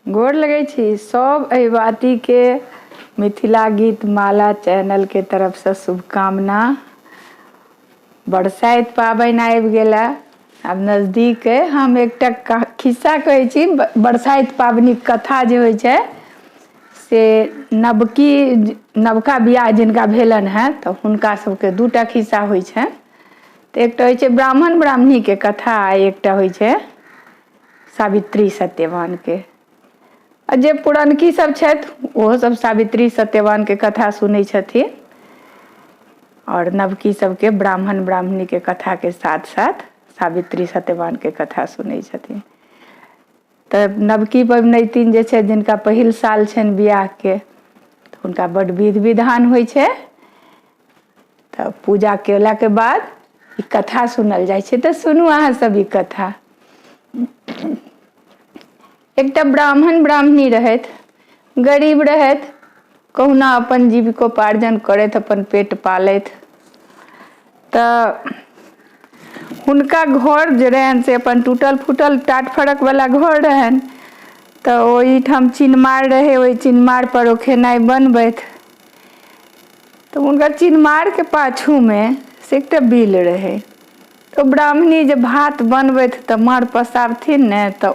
गोर लगै छी सब अहिबाती के मिथिला गीत माला चैनल के तरफ से शुभकामना। बरसाइत पाबनि आबि गेला, आब नजदीक है। हम एकटा खिस्सा कहै छी। बरसाइत पाबनि कथा जे होइ छै से नवका बियाह जिनका भेलन हैं तऽ हुनका सबके दूटा खिस्सा होइ छै। तऽ एकटा होइ छै ब्राह्मण ब्राह्मणी के कथा, आ एकटा होइ छै सावित्री सत्यवान के। आ जे पुरनकी सब छथि ओहो सब सावित्री सत्यवान के कथा सुनै छथिन, और नवकी सबके ब्राह्मण ब्राह्मणी के कथा के साथ साथ सावित्री सत्यवान के कथा सुनै छथिन। तऽ नवकी पबनैतिन जे छै, जिनका पहिल साल छनि बियाह के, तऽ हुनका बड्ड विधि विधान होइ छै। तऽ पूजा केला के बाद ई कथा सुनल जाइ छै। तऽ सुनू अहाँ सब ई कथा। एकटा ब्राह्मण ब्राह्मणी रहथि, गरीब रहथि, कहुना अपन जीविकोपार्जन करैत अपन पेट पालैत। तऽ हुनका घर जे रहनि से अपन टूटल फूटल टाट फड़क वाला घर रहनि। तऽ ओहिठाम चिन्मार रहे, ओहि चिन्मार पर ओ खेनाइ बनबैत। तऽ हुनकर चिन्मार के पाछू में से एकटा बिल रहे। तो ब्राह्मणी जे भात बनबैत तऽ माड़ पसारथिन ने, तऽ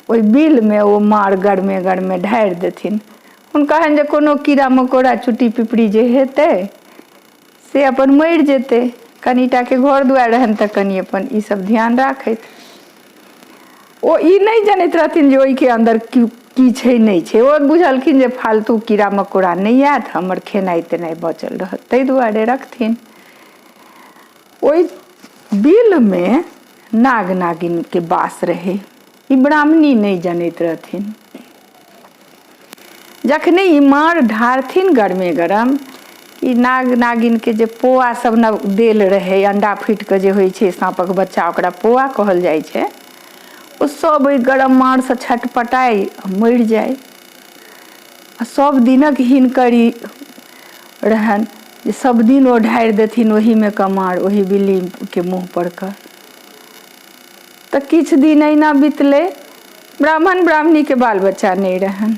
ओहि बिल में ओ माड़ गरमे गरमे ढारि देथिन। हुनका हन जे कोनो कीड़ा मकोड़ा चुट्टी पिपड़ी जे हेतै से अपन मरि जेतै। कनिटा के घर दुआरि रहनि तऽ कनि अपन ई सब ध्यान राखैत। ओ ई नहि जनैत रहथिन जे ओहिके अन्दर की छै नहि छै। ओ बुझलखिन जे फालतू कीड़ा मकोड़ा नहि आयत, हमर खेनाइ तेनाइ बचल रहत, ताहि दुआरे रखथिन। ओहि बिल में नाग नागिन के वास रहे, ई ब्राह्मणी नहीं जनैत रहथिन। जखने ई मार ढारथिन गरमे गरम, ई नाग नागिन के जे पोआ सब देल रहे, अंडा फुटि के जे होइ छै साँपक बच्चा, ओकरा पोआ कहल जाइ छै, ओ सब ओहि गरम मार से छटपटाई मरि जाय। आ सब दिनक हिनकर ई रहन जे सब दिन ओ ढारि देथिन ओही में कमार, ओही बिल्ली के मुँह पर का। तऽ किछु दिन अहिना बीतलै, ब्राह्मण ब्राह्मणी के बाल बच्चा नहीं रहन।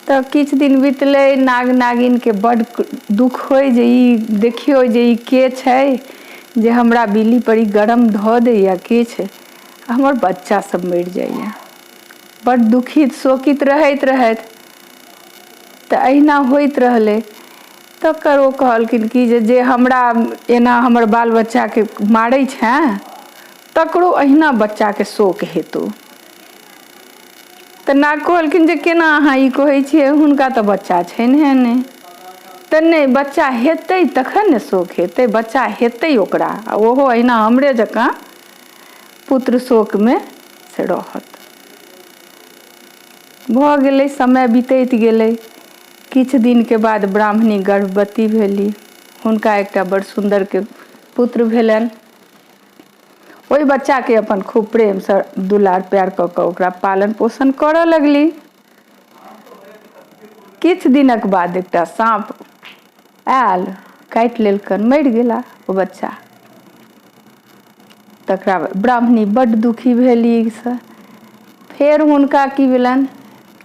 तऽ किछु दिन बीतलै, नाग नागिन के बड्ड दुख होय जे ई देखियो जे ई के छै जे हमरा बिल्ली पर ई गरम धऽ दैया, के छै, हमर बच्चा सब मरि जाइया। बड्ड दुखित शोकित रहैत रहैत तऽ अहिना होइत रहलै। तकर ओ कहलखिन कि जे हमरा एना हमर बाल बच्चा के मारै छै, तकरो अहिना बच्चा के शोक हेतौ। तऽ नाग कहलखिन जे केना अहाँ ई कहै छियै, हुनका तऽ बच्चा छनिहे नहि। तऽ नहि, बच्चा हेतै तखन ने शोक हेतै, बच्चा हेतै ओकरा, आ ओहो अहिना हमरे जकाँ पुत्र शोक में से रहत। भऽ गेलै, समय बीतैत गेलै। किछु दिन के बाद ब्राह्मणी गर्भवती भेली। हुनका एकटा बड़ सुंदर के पुत्र भेलनि। ओहि बच्चा के अपन खूब प्रेम से दुलार प्यार कऽ कऽ ओकरा पालन पोषण करऽ लगली। किछु दिनक बाद एकटा साँप आयल, काटि लेलकनि, मरि गेला ओ बच्चा। तकरा ब्राह्मणी बड्ड दुखी भेली ईसँ। फेर हुनका की भेलनि,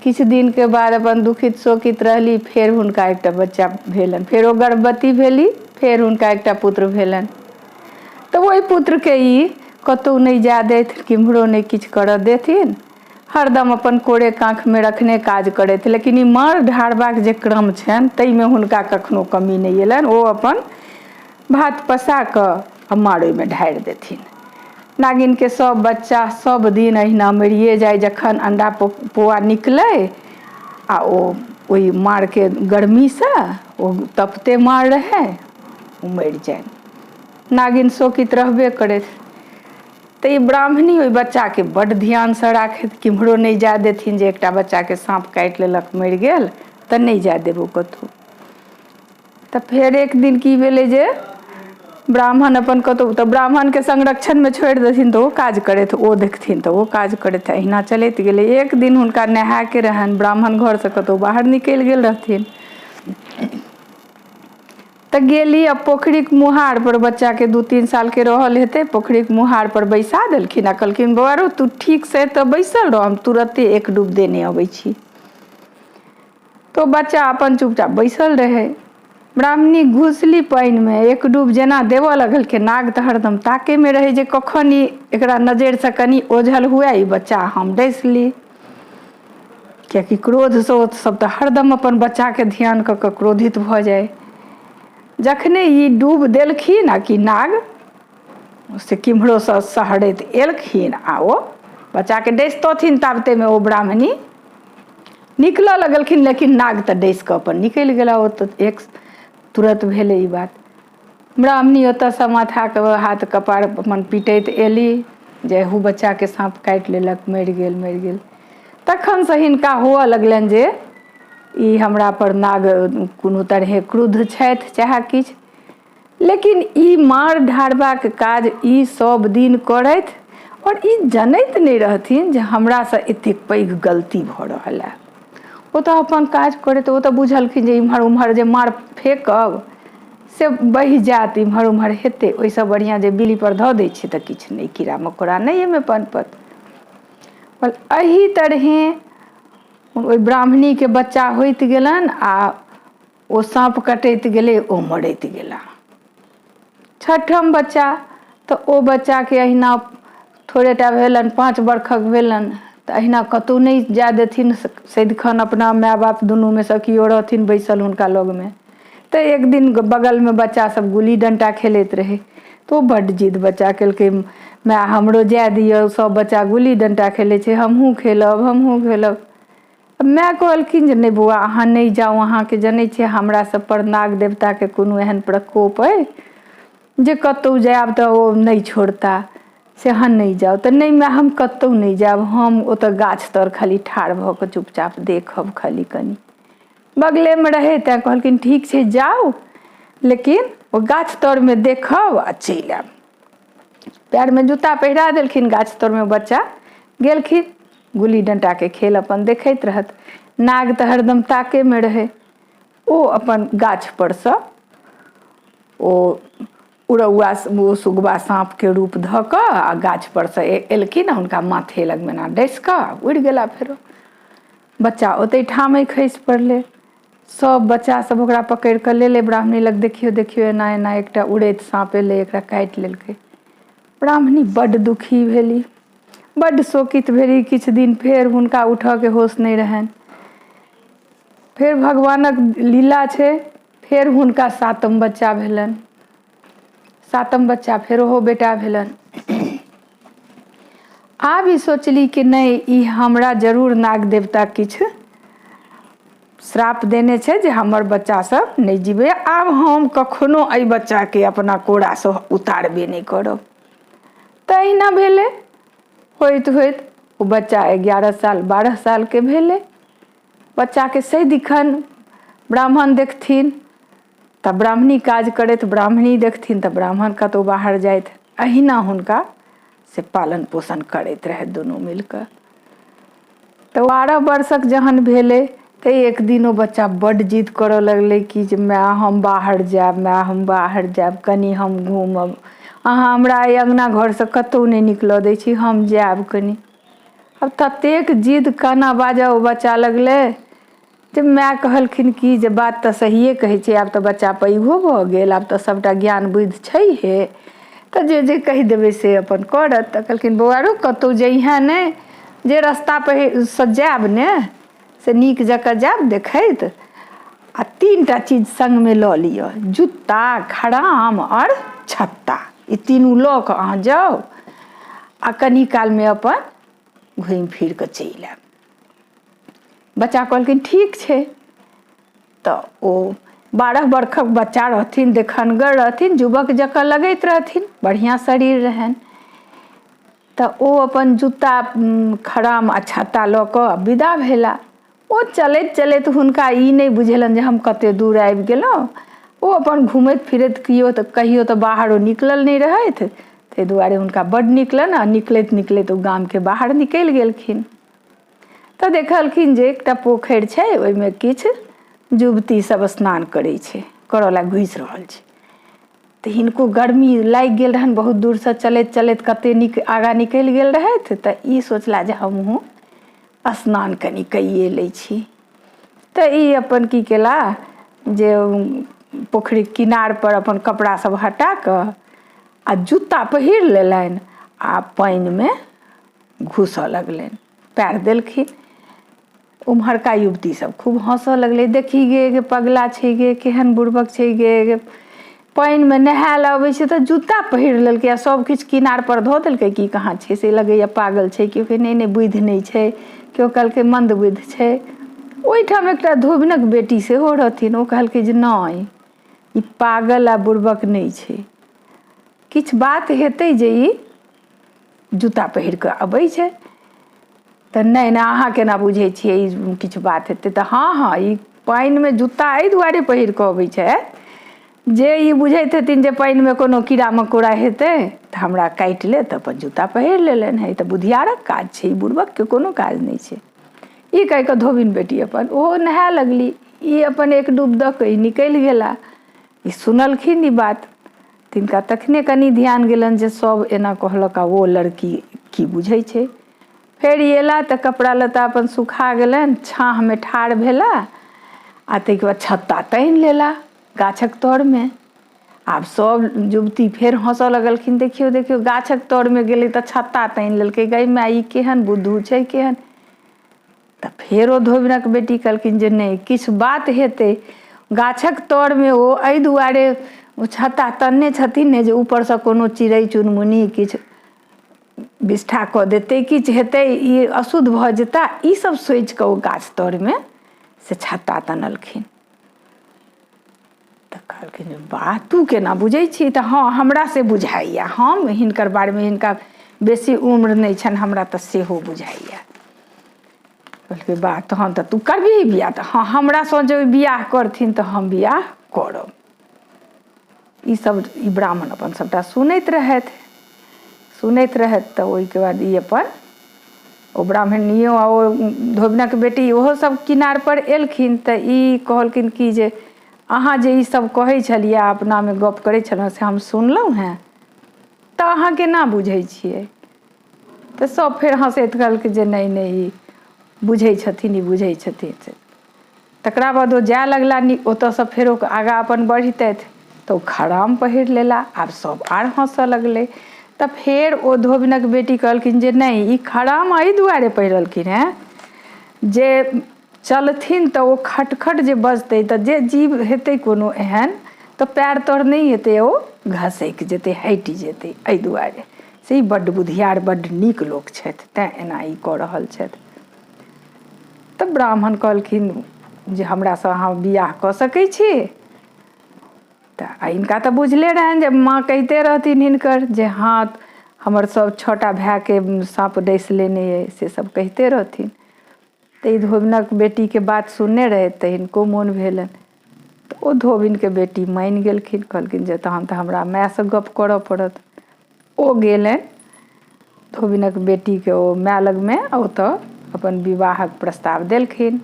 किछु दिन के बाद अपन दुखित शोकित रहली, फेर हुनका एकटा बच्चा भेलनि, फेर ओ गर्भवती भेली, फेर हुनका एकटा पुत्र भेलनि। तऽ ओहि पुत्र के ई कतौ नहीं जाय देथि, किम्हरो नहीं किछु करऽ देथिन, हरदम अपन कोरे काँख में रखने काज करैत। लेकिन ई मार ढारबाक जे क्रम छनि ताहिमे हुनका कखनो कमी नहीं एलनि। ओ अपन भात पसा कऽ आ मार ओहिमे ढारि देथिन। नागिन के सब बच्चा सब दिन अहिना मरिए जाय। जखन अंडा पोआ निकलै आ ओ ओहि मार के गर्मी से, ओ तपते मार रहे, ओ मरि जाय। नागिन शोकित रहबे करैत। तऽ ई ब्राह्मणी ओहि बच्चा के बड्ड ध्यान से राखैत, किम्हरो नहीं जाय देथिन जे एकटा बच्चा के साँप काटि लेलक मरि गेल तऽ नहीं जाय देबो कतहु। तऽ फेर एक दिन की भेलै जे ब्राह्मण अपन कतहु, तऽ ब्राह्मण के संरक्षण में छोड़ि देथिन तऽ ओ काज करैत, ओ देखथिन तऽ ओ काज करैत, अहिना चलैत गेलै। एक दिन हुनका नहाय के रहनि, ब्राह्मण घर से कतहु बाहर निकलि गेल रहथिन। तो गेली अब पोखरी के मुहार पर, बच्चा के 2-3 साल के रहल हेते, पोखरी के मुहार पर बैसा देलखिन आ कहलखिन बौआ रो तू ठीक से तो बैसल रह, हम तुरंते एक डूब देने अबै छी। तो बच्चा अपन चुपचाप बैसल रहे। ब्राह्मणी घुसली पानि में, एक डूब जेना देवऽ लगल के नाग तो हरदम ताके में रहे जे कखन ई एकरा नजर से कनी ओझल हुए ई बच्चा हम डैस ली, कियाकि क्रोध से सब तो हरदम अपन बच्चा के ध्यान क के क्रोधित भ जाए। जखने ई डूब देलखिन आ कि नाग से किम्हरो से सहरैत एलखिन आ ओ बच्चा के डैसतथिन, ताबते में ओ ब्राह्मणी निकलऽ लगलखिन, लेकिन नाग तो डैस के अपन निकलि गेला। ओ तो एक तुरंत भेले ई बात। ब्राह्मणी ओतऽ से माथा के हाथ कपार अपन पीटैत एली जे हु बच्चा के सांप काटि लेलक, मरि गेल मरि गेल। तखन से हिनका हुअ लगलनि जे ई हमरा पर नाग कोनो तरहे क्रुद्ध छथि चाहे किछु, लेकिन ई मार ढारबाक काज ई सब दिन करथि और ई जनैत नहीं रहथिन जे हमरा से एतेक पैघ गलती भ रहल है। ओ तो अपन काज करैत, ओ तो बुझलखिन जे इम्हर उम्हर जे मार फेंकब से बहि जात, इम्हर उम्हर हेतै, ओहिसँ बढ़िआँ जे बिल्ली पर धऽ दै छै तऽ किछु नहि, कीड़ा मकोड़ा नहि एहिमे पनपत। पर एही तरहें ओहि ब्राह्मणी के बच्चा होइत गेलन आ ओ साँप कटैत गेलै, ओ मरैत गेला। छठम बच्चा तऽ ओ बच्चा के अहिना थोड़ेटा भेलन, 5 बरखक भेलन तऽ अहिना कतहु नहीं जाय देथिन, सदिखन अपना माय बाप दुनू में से किओ रहथिन बैसल हुनका लग में। तो एक दिन बगल में बच्चा सब गुल्ली डंटा खेलैत रहे, तो बड्ड जिद बच्चा केलकै, माय हमरो जाय दियौ, सब बच्चा गुल्ली डंटा खेलै छै, हमहूँ खेलब हमहूँ खेलब। माय कहलखिन जे नहीं बौआ अहाँ नहीं जाउ, अहाँके जनै छियै हमरा सब पर नाग देवता के कोनो एहन प्रकोप अइ जे कतहु जायब तऽ ओ नहीं छोड़ता, से अहाँ नहीं जाउ। तऽ नहीं माय हम कतहु नहीं जायब, हम ओतऽ गाछ तर खाली ठाढ़ भऽ कऽ चुपचाप देखब खाली कनी। बगले में रहे तैं कहलखिन ठीक छै जाउ, लेकिन ओ गाछ तर में देखब आ चलि आयब। पैर में जूता पहिरा देलखिन, गाछ तर में बच्चा गेलखिन, गुल्ली डंटा के खेल अपन देखैत रहत। नाग तऽ हरदम ताके में रहे, ओ अपन गाछ पर से ओ उड़ौआ ओ सुगबा सांप के रूप धऽ कऽ आ गाछ पर से एलखिन, हुनका माथे लग में ना डैस कऽ उड़ि गेला। फेरो बच्चा ओतै ठामे खसि पड़लै। सब बच्चा सब ओकरा पकड़ि कऽ लेले ब्राह्मणी लग, देखियौ देखियौ एना एना एकटा उड़ैत साँप एलै, एकरा काटि लेलकै। ब्राह्मणी बड्ड दुखी भेली, बड्ड शोकित भेली। किछु दिन फेर हुनका उठऽ के होश नहीं रहनि। फेर भगवानक लीला छै, फेर हुनका 7म बच्चा भेलनि। 7म बच्चा फेर ओहो बेटा भेलनि। आब ई सोचली कि नहीं ई हमरा जरूर नाग देवता किछु श्राप देने छै जे हमर बच्चा सब नहीं जीवे, आब हम कखनो एहि बच्चा के अपना कोड़ा से उतारबे नहीं करब। तहिना भेलै, होइत होइत ओ बच्चा 11 साल 12 साल के भेलै। बच्चा के सदिखन ब्राह्मण देखथिन तऽ ब्राह्मणी काज करैत, ब्राह्मणी देखथिन तऽ ब्राह्मण कतहु बाहर जाइत, अहिना हुनका से पालन पोषण करैत रहै दुनू मिलकर। तो 12 वर्षक जहन भेलै तो एक दिन वो बच्चा बड्ड जिद करऽ लगलै कि जे माय हम बाहर जायब, माय हम बाहर जायब, कनी हम घूमब, अहाँ हमरा एहि अङ्गना घर से कतहु नहीं निकलऽ दै छी, हम जायब कनी। अब ततेक जिद काना बाजऽ ओ बच्चा लगलै जे माय कहलखिन कि जे बात तऽ सहिए कहै छै, आब तऽ बच्चा पैघो भऽ गेल, आब तऽ सबटा ज्ञान बुद्धि छैहे, तऽ जे कहि देबै से अपन करत। तऽ कहलखिन बौआ रो कतहु जइहेँ नहि, जे रस्ता पर से जायब ने से नीक जकाँ जायब देखैत, आ 3टा चीज संग में लऽ लिअ, जूता खड़ाम और छत्ता, ई तीनू लऽ कऽ अहाँ जाउ आ कनी काल में अपन घूमि फिर कऽ चलि आयब। बच्चा कहलखिन ठीक छै। तऽ ओ 12 बरखक बच्चा रहथिन, देखनगर रहथिन, युवक जकाँ लगैत रहथिन, बढ़िआँ शरीर रहनि। तऽ ओ अपन जूता खड़ाम आ छत्ता लऽ कऽ विदा भेला। ओ चलैत चलैत हुनका ई नहीं बुझेलनि जे हम कते दूर आबि गेलहुँ। ओ अपन घूमैत फिरैत कहियो तऽ बाहर ओ निकलल नहीं रहथि, ताहि दुआरे हुनका बड्ड निकलनि आ निकलैत निकलैत ओ गाम के बाहर निकलि गेलखिन। तऽ देखलखिन जे एकटा पोखरि छै, ओहिमे किछु युवती सब स्नान करै छै। करऽ ला घुसि रहल छै। तऽ हिनको गर्मी लागि गेल रहनि, बहुत दूरसँ चलैत चलैत कतेक आगाँ निकलि गेल रहथि। तऽ ई सोचला जे हमहूँ स्नान कनि कैए लै छी। तऽ ई अपन की केला जे पोखरी किनारपर अपन कपड़ा सब हटा कऽ आ जूता पहिर लेलनि आ पानिमे घुसऽ लगलनि, पैर देलखिन। उम्हरका युवती सब खूब हँसऽ लगलै, देखी गे पगला छै गे, केहन बुड़बक छै गे, पानिमे नहाय लए अबै छै तऽ जूता पहिर लेलकै आ सबकिछु किनारपर धऽ देलकै कि कहाँ छै से लगैया पागल छै। केओ कहै नहि बुद्धि नहि छै, केओ कहलकै मंद बुद्धि छै। ओहिठाम एकटा धोबिनक बेटी सेहो रहथिन, ओ कहलकै जे नहि ई पागल आ बुड़बक नहि छै, किछु बात हेतै जे ई जूता पहिर कऽ अबै छै। तऽ नहि अहाँ केना बुझै छियै ई किछु बात हेतै। तऽ हाँ ई पानिमे जूता एहि दुआरे पहिर कऽ अबै छै जे ई बुझैत हेथिन जे पानिमे कोनो कीड़ा मकोड़ा हेतै तऽ हमरा काटि लेत, अपन जूता पहिर लेलनि हैं। ई तऽ बुधियारक काज छै, ई बुड़बकके कोनो काज नहि छै। ई कहि कऽ धोबिन बेटी अपन ओहो नहाय लगली। ई अपन एक डूब दऽ कऽ ई निकलि गेला। ई सुनलखिन ई बात, तिनका तखने कनि ध्यान गेलनि जे सब एना कहलक आ ओ लड़की की बुझै छै। फेर ई अयला तऽ कपड़ा लत्ता अपन सुखा गेलनि, छाँहमे ठाढ़ भेला आ ताहिके बाद छत्ता तानि लेला गाछक तरमे। आब सब युवती फेर हँसऽ लगलखिन, देखियौ देखियौ गाछक तरमे गेलै तऽ छत्ता तानि लेलकै, गै माय ई केहन बुद्धू छै केहन। तऽ फेर ओ धोबिनक बेटी कहलखिन जे नहि किछु बात हेतै। गाछक तरमे ओ एहि दुआरे ओ छत्ता तनने छथिन ने जे ऊपरसँ कोनो चिड़ै चुनमुनी किछु विष्ठा कऽ देतै, किछु हेतै, ई अशुद्ध भऽ जेता, ई सब सोचि कऽ ओ गाछ तरमे से छत्ता तनलखिन। तऽ कहलखिन जे वाह तू केना बुझै छी। तऽ हाँ हमरा से बुझाइए, हम हिनकर बारेमे, हिनका बेसी उम्र नहि छनि, हमरा तऽ सेहो बुझाइए। कहलकै वाह तहन तऽ तू करबिही बियाह। तऽ हाँ हमरासँ जे बियाह करथिन तऽ हम बियाह करब। ई ब्राह्मण अपन सबटा सुनैत रहथि तऽ ओहिके बाद ई अपन ओ ब्राह्मणियो आ ओ धोबिनक बेटी ओहो सब किनार पर एलखिन। तऽ ई कहलखिन कि जे अहाँ जे ई सब कहै छलियै, अपनामे गप करै छलहुँ से हम सुनलहुँ हैं, तऽ अहाँ केना बुझै छियै। तऽ सब फेर हँसैत कहलकै जे नहि ई बुझै छथिन, ई बुझै छथिन। तकरा बाद ओ जाय लगला ओतऽसँ फेर ओ आगाँ अपन बढ़ितथि तऽ ओ खड़ाम पहिर लेला। आब सब आर हँसऽ लगलै। तऽ फेर ओ धोबिनक बेटी कहलखिन जे नहि ई खड़ाम एहि दुआरे पहिरलखिन हैं जे चलथिन तऽ ओ खटखट जे बजतै तऽ जे जीव हेतै कोनो एहन तऽ पैर तर नहि हेतै, ओ घसकि जेतै, हटि जेतै। एहि दुआरे से ई बड्ड बुधियार बड्ड नीक लोक छथि, तेँ एना ई कऽ रहल छथि। तऽ ब्राह्मण कहलखिन जे हमरासँ अहाँ बियाह कऽ सकै छी। तऽ हिनका तऽ बुझले रहनि जे माँ कहिते रहथिन हिनकर जे हाँ हमर सब 6टा भायके साँप डसि लेने अइ, से सब कहिते रहथिन। तऽ ई धोबिनक बेटीके बात सुनने रहथि तऽ हिनको मोन भेलनि। तऽ ओ धोबिनके बेटी मानि गेलखिन, कहलखिन जे तहन तऽ हमरा मायसँ गप करऽ पड़त। ओ गेलनि धोबिनक बेटीके ओ माय लगमे, ओतऽ अपन विवाहक प्रस्ताव देलखिन।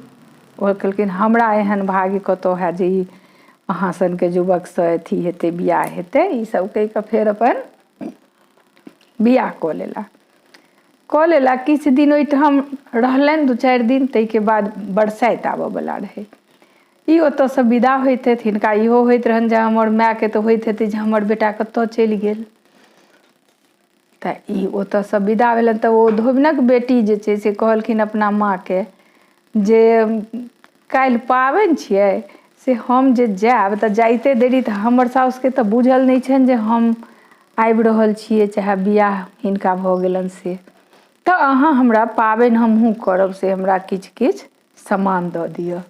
ओ कहलखिन हमरा एहन भाग्य कतऽ हैत जे ई अहाँ सनके युवकसँ अथी हेतै, बियाह हेतै। ई सब कहि कऽ फेर अपन बियाह कऽ लेला। किछु दिन ओहिठाम रहलनि, 2-4 दिन। ताहिके बाद बरसाइत आबऽवला रहै। ई ओतऽसँ विदा होइत हेथिन, हिनका इहो होइत रहनि जे हमर मायके तऽ होइत हेतै जे हमर बेटा कतऽ चलि गेल। तऽ ई ओतऽसँ विदा भेलनि तऽ ओ धोबिनक बेटी जे छै से कहलखिन अपना माँके जे काल्हि पाबनि छियै से हम जे जायब तऽ जाइते देरी तऽ हमर साउसके तऽ बुझल नहि छनि जे हम आबि रहल छियै, चाहे बियाह हिनका भऽ गेलनि से। तऽ अहाँ हमरा पाबनि हमहूँ करब से हमरा किछु किछु सामान दऽ दिअ।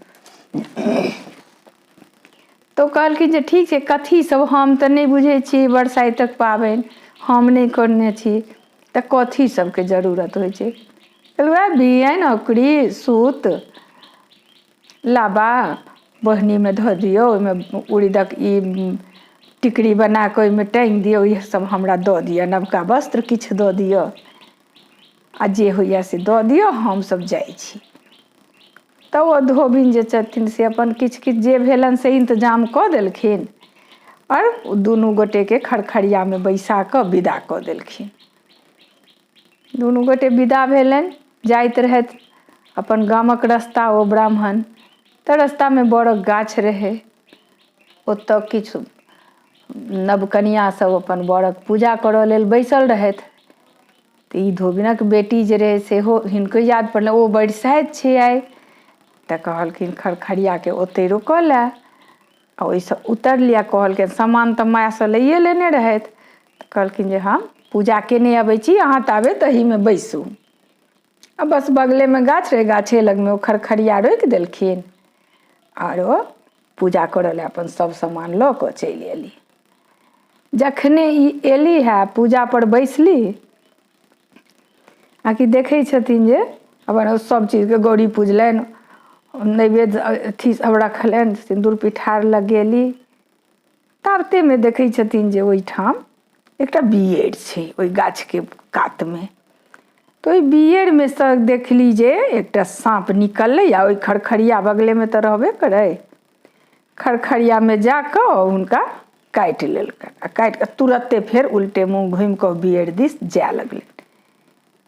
तऽ ओ कहलखिन जे ठीक छै, कथी सब हम तऽ नहि बुझै छी बरसाइतक पाबनि, हम नहि करने छी, तऽ कथी सबके जरूरत होइ छै। वएह बियनि, औकरी, सूत, लाबा बोहनीमे धऽ दियौ, ओहिमे उड़ीदक ई टिकरी बना कऽ ओहिमे टाङ्गि दियौ, इएह सब हमरा दऽ दिअ। नवका वस्त्र किछु दऽ दिअ आ जे होइए से दऽ दिअ, हमसब जाइ छी। तऽ ओ धोबिन जे छथिन से अपन किछु किछु जे भेलनि से इंतजाम कऽ देलखिन और दुनू गोटेके खरखरियामे बैसा कऽ विदा कऽ देलखिन। दुनू गोटे विदा भेलनि, जाइत रहथि अपन गामक रस्ता ओ ब्राह्मण। तऽ रस्तामे बड़क गाछ रहै, ओतऽ किछु नवकनिया सब अपन बड़क पूजा करऽ लेल बैसल रहथि। तऽ ई धोबिनक बेटी जे रहै सेहो हिनको याद पड़लनि, ओ बरसाइत छै आइ, तऽ कहलखिन खरखरियाके ओतहि रोकऽ लए, आ ओहिसँ उतरलिए। कहलखिन सामान तऽ मायसँ लैए लेने रहथि, तऽ कहलखिन जे हम पूजा केने अबै छी, अहाँ ताबे तहीमे बैसू। आ बस बगलेमे गाछ रहै, गाछे लगमे ओ खरखरिया रोकि देलखिन आओर ओ पूजा करऽ लए अपन सब सामान लऽ कऽ चलि अएली। जखने ई अएली है पूजा पर बैसली, आ कि देखै छथिन जे अपन सब चीजके गौरी पूजलनि, नैवेद्य अथी सब रखलनि, सिन्दूर पिठार लगेली। ताबतेमे देखै छथिन जे ओहिठाम एकटा बियड़ि छै ओहि गाछके कातमे। तऽ ओहि बियड़िमे सँ देखली जे एकटा साँप निकललै आ ओहि खरखरिया बगलेमे तऽ रहबे करै, खरखरियामे जाकऽ हुनका काटि लेलकनि, आ काटि कऽ तुरत्ते फेर उल्टे मुँह घुमि कऽ बियड़ि दिस जाय लगलनि।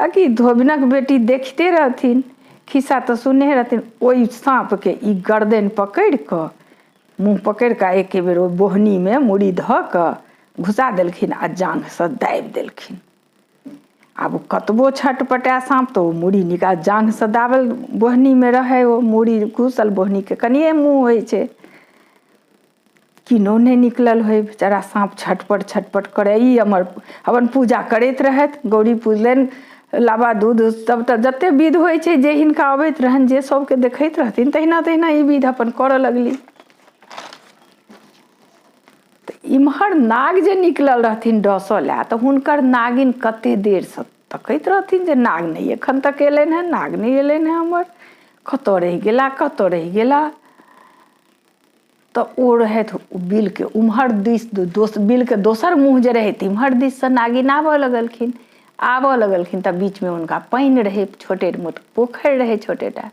आ कि धोबिनक बेटी देखिते रहथिन, खिस्सा तऽ सुनने रहथिन, ओहि साँपके ई गर्दनि पकड़ि कऽ, मुँह पकड़ि कऽ एके बेर ओ बोहनीमे मूड़ी धऽ कऽ घुसा देलखिन आ जाङ्घसँ दाबि देलखिन। आब कतबो छटपटाए साँप तऽ ओ मूड़ी निकाल, जाङ्घसँ दाबल बोहनीमे रहै, ओ मूड़ी घुसल, बोहनीके कनिए मुँह होइ छै, किनो नहि निकलल होइ, बेचारा साँप छटपट छटपट करै। ई हमर अपन पूजा करैत रहथि, गौरी पूजलनि, लाबा दूध सब तऽ जते विध होइ छै जे हिनका अबैत रहनि, जे सबके देखैत रहथिन तहिना तहिना ई विध अपन करऽ लगली। इम्हर नाग जे निकलल रहथिन डसऽ लए, तऽ हुनकर नागिन कते देरसँ तकैत रहथिन जे नाग नहि एखन तक अयलनि हँ, नाग नहि अयलनि हँ हमर, कतऽ रहि गेला, कतऽ रहि गेला। तऽ ओ रहथि बिलके उम्हर दिस, बिलके दोसर मुँह जे रहै तिम्हर दिससँ नागिन आबऽ लगलखिन। तऽ बीचमे हुनका पानि रहै, छोटे मोट पोखरि रहै छोटेटा।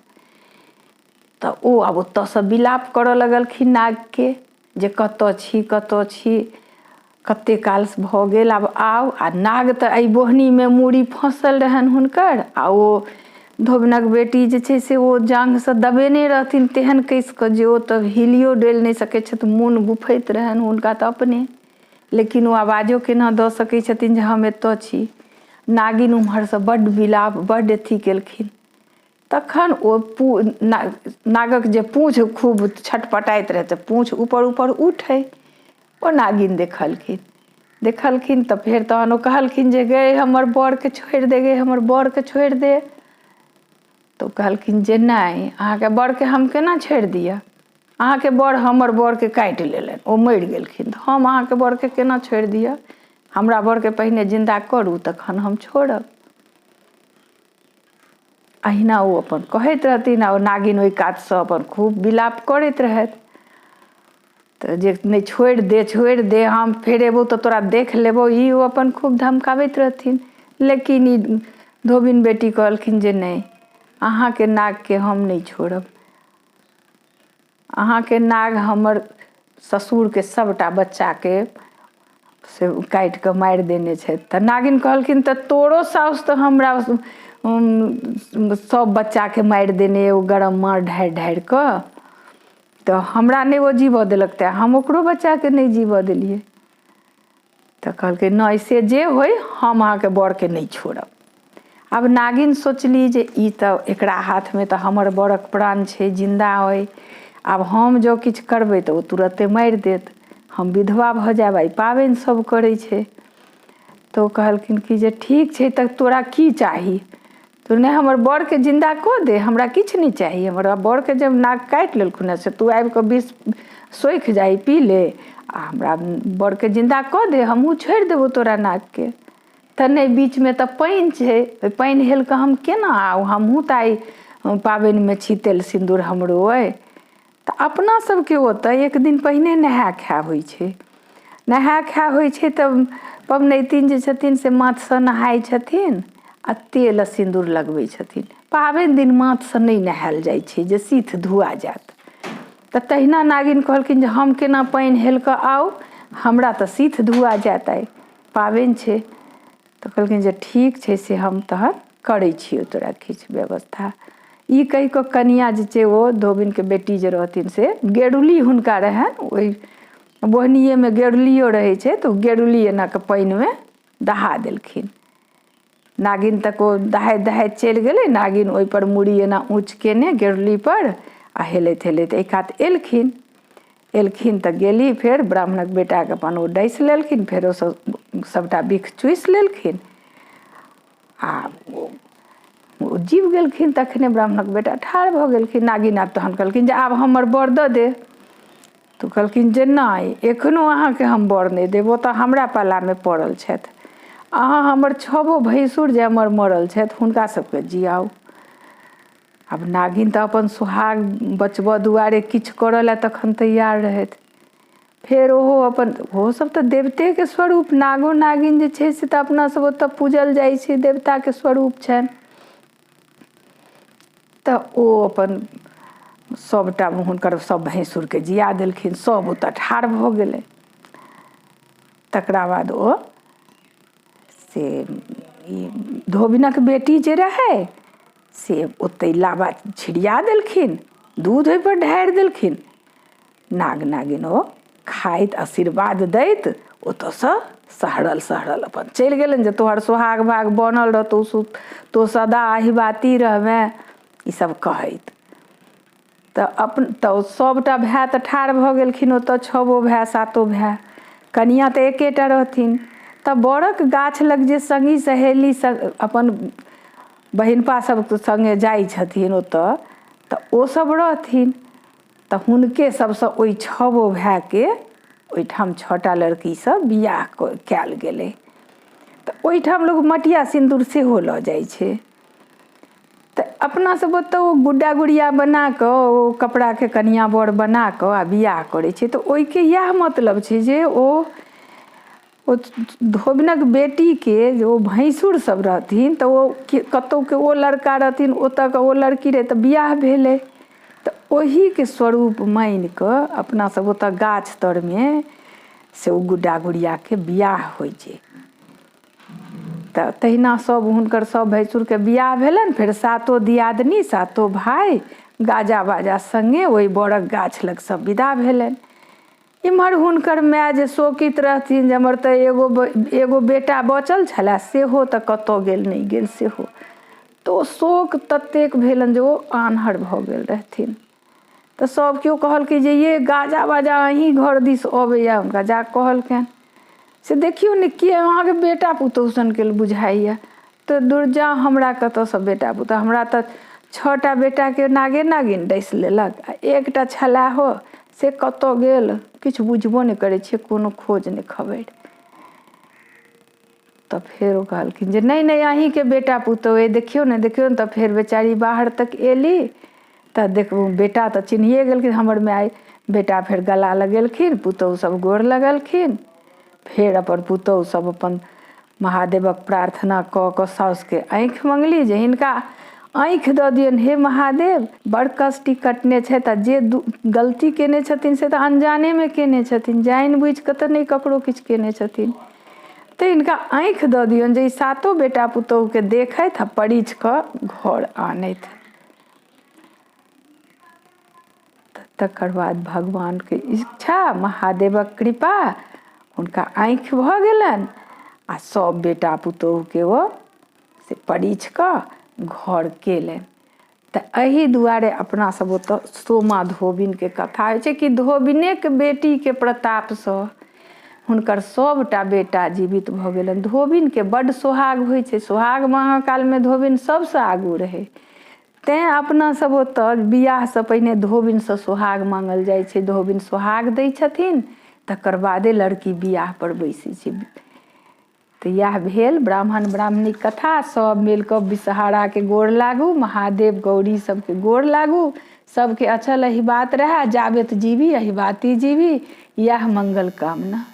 तऽ ओ आब ओतऽसँ विलाप करऽ लगलखिन नागके जे कतऽ छी, कतऽ छी, कते कालसँ भऽ गेल, आब आउ। आ नाग तऽ एहि बोहनीमे मूड़ी फँसल रहनि हुनकर, आ ओ धोबिनक बेटी जे छै से ओ जाङ्घसँ दबेने रहथिन तेहन कस कऽ जे ओ तऽ हिलियो डोलि नहि सकै छथिन, मोन गुफैत रहनि हुनका तऽ अपने, लेकिन ओ आवाजो केना दऽ सकै छथिन जे हम एतऽ छी। नागिन उम्हरसँ बड्ड विलाप, बड्ड अथी केलखिन। तखन ओ नागक जे पूँछ खूब छटपटाइत रहै, तऽ पूँछ ऊपर ऊपर उठै, ओ नागिन देखलखिन तऽ फेर तहन ओ कहलखिन जे गे हमर बरके छोड़ि दे, गे हमर बरके छोड़ि दे। तऽ ओ कहलखिन जे नहि, अहाँके बरके हम केना छोड़ि दिअ, अहाँके बड़ हमर बरके काटि लेलनि, ओ मरि गेलखिन, तऽ हम अहाँके बरके केना छोड़ि दिअ, हमरा बरके पहिने जिन्दा करू तखन हम छोड़ब। अहिना ओ अपन कहैत रहथिन, आ ओ नागिन ओहि कातसँ अपन खूब विलाप करैत रहथि। तऽ जे नहि छोड़ि दे, हम फेर एबौ तऽ तोरा देख लेबौ, ई ओ अपन खूब धमकाबैत रहथिन। लेकिन ई धोबिन बेटी कहलखिन जे नहि, अहाँके नागके हम नहि छोड़ब, अहाँके नाग हमर ससुरके सबटा बच्चाके से काटि कऽ मारि देने छथि। तऽ नागिन कहलखिन तऽ तोरो साउस तऽ हमरा सब बच्चाके मारि देने ओ गरम मार ढारि ढारि कऽ, तऽ हमरा नहि ओ जीवऽ देलक, तऽ हम ओकरो बच्चाके नहि जीवऽ देलियै। तऽ कहलकै नहि, से जे होइ हम अहाँके बरके नहि छोड़ब। आब नागिन सोचली जे ई तऽ एकरा हाथमे तऽ हमर बरक प्राण छै, जिन्दा अइ, आब हम जँ किछु करबै तऽ ओ तुरत्ते मारि देत, हम विधवा भऽ जायब, ई पाबनि सब करै छै। तऽ ओ कहलखिन कि जे ठीक छै, तऽ तोरा की चाही, तो नहि हमर बरके जिन्दा कऽ दे, हमरा किछु नहि चाही, हमरा बरके जब नाग काटि लेलखुन से तू आबि कऽ विष सोखि जाही, पी ले, आ हमरा बरके जिन्दा कऽ दे, हमहूँ छोड़ि देबौ तोरा नागके। तऽ नहि, बीचमे तऽ पानि छै, ओहि पानि हेल कऽ हम केना आउ, हमहूँ तऽ आइ पाबनिमे छी, तेल सिन्दूर हमरो अइ। तऽ अपना सबके ओतऽ एक दिन पहिने नहाय खाय होइ छै, नहाय खाय होइ छै, तऽ पबनैतिन जे छथिन से माथसँ नहाय छथिन आ तेल सिन्दूर लगबै छथिन, पाबनि दिन माथसँ नहि नहायल जाइ छै जे सीथ धुआ जायत। तऽ तहिना नागिन कहलखिन जे हम केना पानि हेल कऽ आउ, हमरा तऽ सीथ धुआ जायत, आइ पाबनि छै। तऽ कहलखिन जे ठीक छै से हम तहन करै छियौ तोरा किछु व्यवस्था। ई कहि कऽ कनिया जे छै ओ धोबिनके बेटी जे रहथिन से गेरुली हुनका रहनि, ओहि बोहनिएमे गेरुलियो रहै छै, तऽ ओ गेरुली एना कऽ पानिमे दहा देलखिन। नागिन तक ओ दहाइत दहाइत चलि गेलै, नागिन ओहिपर मूड़ी एना ऊँच केने गेरुलीपर आ हेलैत हेलैत एहि कात एलखिन तऽ गेली फेर ब्राह्मणक बेटाके अपन ओ डसि लेलखिन, फेर ओ सभटा बिख चूसि लेलखिन आ ओ जीव गेलखिन। तखने ब्राह्मणक बेटा ठाढ़ भऽ गेलखिन। नागिन आब तहन कहलखिन जे आब हमर बर दऽ दे। तऽ कहलखिन जे नहि, एखनो अहाँके हम बर नहि देब, ओ तऽ हमरा पालामे पड़ल छथि। अहाँ हमर 6 भैंसुर जे हमर मरल छथि हुनका सबके जियाउ। आब नागिन तऽ अपन सुहाग बचबऽ दुआरे किछु करऽ लए तखन तैयार रहथि। फेर ओहो सब तऽ देवतेके स्वरूप, नागो नागिन जे छै से तऽ अपना सब ओतऽ पूजल जाइ छै, देवताके स्वरूप छनि। तऽ ओ अपन सबटा हुनकर सब भैंसुरके जिया देलखिन, सब ओतऽ ठाढ़ भऽ गेलै। तकरा बाद ओ से ई धोबिनक बेटी जे रहै से ओतै लाबा छिड़िया देलखिन, दूध ओहिपर ढारि देलखिन। नाग नागिन ओ खाइत आशीर्वाद दैत ओतऽसँ सहरल सहरल अपन चलि गेलनि जे तोहर सोहाग भाग बनल रहतौ, तो सदा अहिबाती रहबे, ईसब कहैत। तऽ सबटा भाय तऽ ठाढ़ भऽ गेलखिन ओतऽ, 6 भाय 7 भाय, कनिया तऽ एकेटा रहथिन। तऽ बड़क गाछ लग जे सङ्गी सहेली अपन बहिनपा सब सङ्गे जाइ छथिन ओतऽ, तऽ ओसब रहथिन। तऽ हुनके सबसँ ओहि 6 भायके ओहिठाम 6टा लड़कीसँ बियाह कयल गेलै। तऽ ओहिठाम लोक मटिया सिन्दूर सेहो लऽ जाइ छै। तऽ अपना सब ओतऽ ओ गुड्डा गुड़िया बना कऽ ओ कपड़ाके कनिया बर बना कऽ आ बियाह करै छै। तऽ ओहिके इएह मतलब छै जे ओ धोबिनक बेटीके जे ओ भैंसुर सब रहथिन तऽ ओ कतहुके ओ लड़का रहथिन, ओतऽके ओ लड़की रहै, तऽ बियाह भेलै। तऽ ओहीके स्वरूप मानि कऽ अपना सब ओतऽ गाछ तरमे से ओ गुड्डा गुड़ियाके बियाह होइ छै। तऽ तहिना सब हुनकर सब भैंसुरके बियाह भेलनि। फेर 7 दियादनी 7 भाय गाजा बाजा सङ्गे ओहि बड़क गाछ लग सब विदा भेलनि। इम्हर हुनकर माय जे शोकित रहथिन जे हमर तऽ एगो बेटा बचल छलए, सेहो तऽ कतऽ गेल नहि गेल सेहो। तऽ ओ शोक ततेक भेलनि जे ओ आन्हर भऽ गेल रहथिन। तऽ सब केओ कहलकै जे ये गाजा बाजा अहीं घर दिस अबैया। हुनका जाकऽ कहलकनि से देखियौ ने के अहाँके बेटा पुतहु सनके बुझाइया। तऽ दुर्जा हमरा कतऽसँ बेटा पुतहु, हमरा तऽ 6टा बेटाके नागे नागिन डसि लेलक, आ एकटा छलाह हो से कतऽ गेल किछु बुझबो नहि करै छियै, कोनो खोज नहि खबरि। तऽ फेर ओ कहलखिन जे नहि नहि अहीँके बेटा पुतहु अइ, देखियौ ने तऽ फेर बेचारी बाहर तक एली तऽ देखू बेटा तऽ चिन्हिए गेलखिन हमर माय। बेटा फेर गला लगेलखिन, पुतहु सब गोर लगलखिन। फेर अपन पुतहु सब अपन महादेवक प्रार्थना कऽ कऽ साउसके आँखि मङ्गली जे हिनका आँखि दऽ दियौन हे महादेव, बड़ कष्ट ई कटने छथि, आ जे गलती केने छथिन से तऽ अनजानेमे केने छथिन, जानि बुझि कऽ तऽ नहि ककरो किछु केने छथिन। तऽ हिनका आँखि दऽ दियौन जे ई 7 बेटा पुतहुके देखैत आ परीछ कऽ घर आनैत। तकर बाद भगवानके इच्छा, महादेवक कृपा, हुनका आँखि भऽ गेलनि आ सब बेटा पुतहुके ओ से परीछ कऽ घर केलनि। तऽ एहि दुआरे अपना सब ओतऽ सोमा धोबिनके कथा होइ छै कि धोबिनेके बेटीके प्रतापसँ हुनकर सबटा बेटा जीवित भऽ गेलनि। धोबिनके बड्ड सोहाग होइ छै, सोहाग महाकालमे धोबिन सबसँ आगू रहै। तेँ अपना सब ओतऽ बियाहसँ पहिने धोबिनसँ सोहाग माँगल जाइ छै। धोबिन सोहाग दै छथिन, तकर बादे लड़की बियाहपर बैसै छै। तऽ इएह भेल ब्राह्मण ब्राह्मणी कथा। सब मिलकऽ विषहाराके गोर लागू, महादेव गौरी सबके गोर लागू, सबके अचल अहिबात रहै, जाबेत जीवी अहिबाती जीवी, इएह मंगल कामना।